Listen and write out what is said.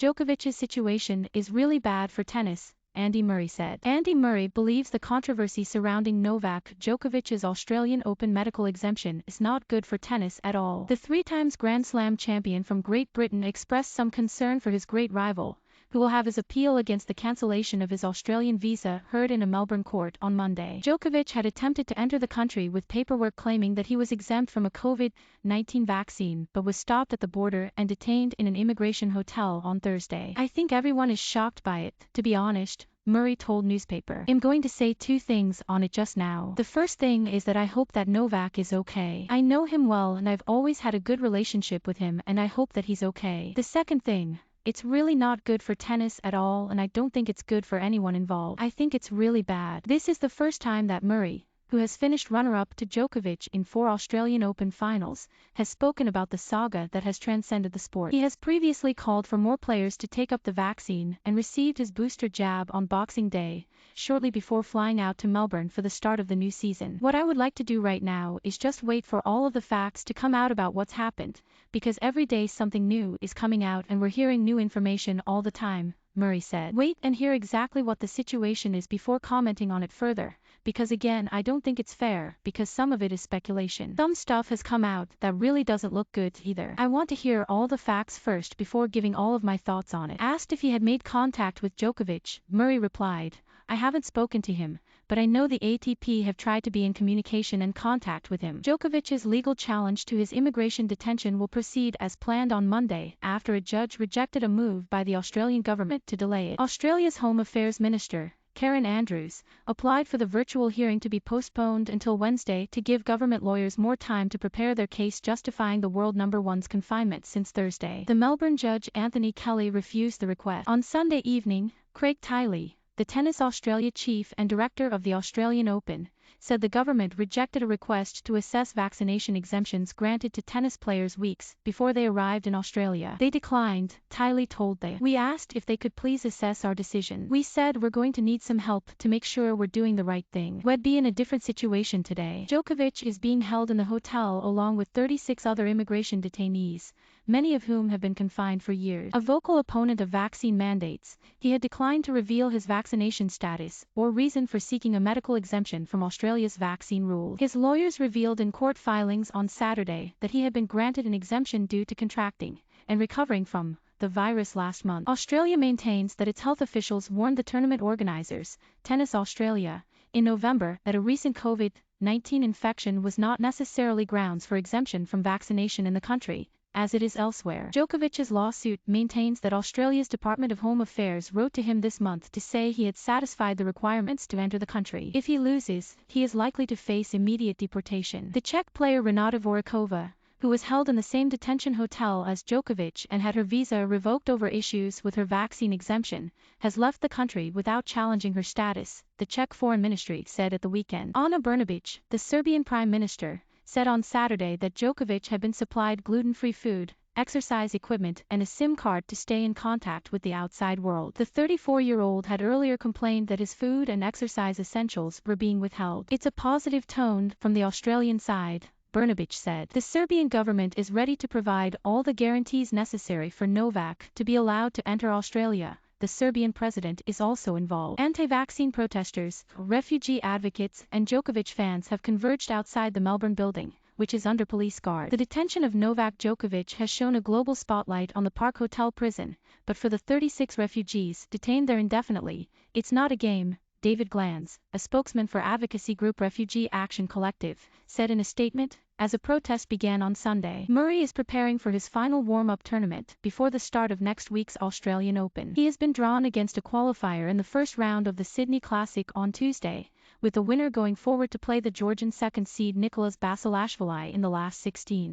Djokovic's situation is really bad for tennis, Andy Murray said. Andy Murray believes the controversy surrounding Novak Djokovic's Australian Open medical exemption is not good for tennis at all. The three-times Grand Slam champion from Great Britain expressed some concern for his great rival, who will have his appeal against the cancellation of his Australian visa heard in a Melbourne court on Monday. Djokovic had attempted to enter the country with paperwork claiming that he was exempt from a COVID-19 vaccine but was stopped at the border and detained in an immigration hotel on Thursday. I think everyone is shocked by it, to be honest, Murray told newspaper. I'm going to say two things on it just now. The first thing is that I hope that Novak is okay. I know him well and I've always had a good relationship with him and I hope that he's okay. The second thing, it's really not good for tennis at all and I don't think it's good for anyone involved. I think it's really bad. This is the first time that Murray, who has finished runner-up to Djokovic in 4 Australian Open finals, has spoken about the saga that has transcended the sport. He has previously called for more players to take up the vaccine and received his booster jab on Boxing Day, shortly before flying out to Melbourne for the start of the new season. What I would like to do right now is just wait for all of the facts to come out about what's happened, because every day something new is coming out and we're hearing new information all the time, Murray said. Wait and hear exactly what the situation is before commenting on it further, because again I don't think it's fair, because some of it is speculation. Some stuff has come out that really doesn't look good either. I want to hear all the facts first before giving all of my thoughts on it. Asked if he had made contact with Djokovic, Murray replied, I haven't spoken to him, but I know the ATP have tried to be in communication and contact with him. Djokovic's legal challenge to his immigration detention will proceed as planned on Monday, after a judge rejected a move by the Australian government to delay it. Australia's Home Affairs Minister, Karen Andrews, applied for the virtual hearing to be postponed until Wednesday to give government lawyers more time to prepare their case justifying the world number one's confinement since Thursday. The Melbourne judge Anthony Kelly refused the request. On Sunday evening, Craig Tiley, the Tennis Australia chief and director of the Australian Open, said the government rejected a request to assess vaccination exemptions granted to tennis players weeks before they arrived in Australia. They declined, Tiley told them. We asked if they could please assess our decision. We said we're going to need some help to make sure we're doing the right thing. We'd be in a different situation today. Djokovic is being held in the hotel along with 36 other immigration detainees, many of whom have been confined for years. A vocal opponent of vaccine mandates, he had declined to reveal his vaccination status or reason for seeking a medical exemption from Australia's vaccine rules. His lawyers revealed in court filings on Saturday that he had been granted an exemption due to contracting and recovering from the virus last month. Australia maintains that its health officials warned the tournament organisers, Tennis Australia, in November that a recent COVID-19 infection was not necessarily grounds for exemption from vaccination in the country, as it is elsewhere. Djokovic's lawsuit maintains that Australia's Department of Home Affairs wrote to him this month to say he had satisfied the requirements to enter the country. If he loses, he is likely to face immediate deportation. The Czech player Renata Vorikova, who was held in the same detention hotel as Djokovic and had her visa revoked over issues with her vaccine exemption, has left the country without challenging her status, the Czech Foreign Ministry said at the weekend. Ana Brnabić, the Serbian Prime Minister, said on Saturday that Djokovic had been supplied gluten-free food, exercise equipment and a SIM card to stay in contact with the outside world. The 34-year-old had earlier complained that his food and exercise essentials were being withheld. It's a positive tone from the Australian side, Brnabić said. The Serbian government is ready to provide all the guarantees necessary for Novak to be allowed to enter Australia. The Serbian president is also involved. Anti-vaccine protesters, refugee advocates and Djokovic fans have converged outside the Melbourne building, which is under police guard. The detention of Novak Djokovic has shown a global spotlight on the Park Hotel prison, but for the 36 refugees detained there indefinitely, it's not a game, David Glanz, a spokesman for advocacy group Refugee Action Collective, said in a statement, as a protest began on Sunday. Murray is preparing for his final warm-up tournament before the start of next week's Australian Open. He has been drawn against a qualifier in the first round of the Sydney Classic on Tuesday, with the winner going forward to play the Georgian second seed Nicolas Basilashvili in the last 16.